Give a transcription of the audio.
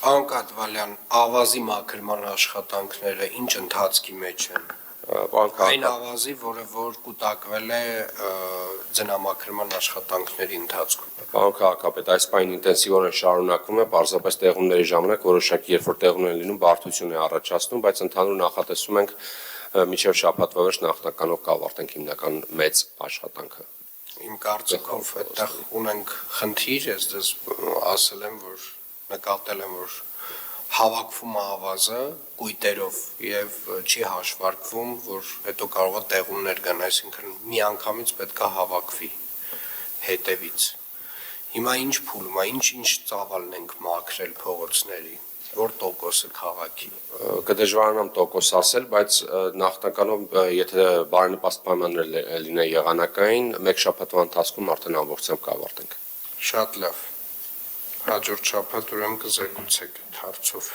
Պարոն Կատվալյան, ավազի մաքրման աշխատանքները ինչ ընթացքի մեջ են։ Այն ավազի, որ կուտակվել է ձնամաքրման աշխատանքների ընթացքում։ Պարոն քաղաքապետ, այս պայն ինտենսիվորեն շարունակվում է, պարզապես տեղումների ժամանակ որոշակի երբ որ տեղում են լինում բարդություն է առաջացնում, բայց ընդհանուր նախատեսում ենք մինչև շաբաթվա վերջ նախնականով կավարտենք հիմնական մեծ աշխատանքը։ Իմ կարծիքով այդտեղ ունենք խնդիր, ես դες ասել եմ, որ նկատել եմ, որ հավաքվում է ավազը կույտերով եւ չի հաշվարկվում, որ հետո կարող է տեղումներ գան, այսինքն միանգամից պետք է հավաքվի հետևից։ Հիմա ինչ փուլում է, ինչ ծավալն ենք մաքրել փողոցների, որ տոկոսը քաղաքի։ Կդժվարանամ տոկոս ասել, բայց նախնականով եթե բարենպաստ պայմաններ լինեն եղանակային, մեկ շաբաթվա ընթացքում արդեն ամբողջությամբ կավարտենք։ Շատ լավ։ Հաջորդ շաբաթ ուրեմն կզեկուցեք այդ հարցով։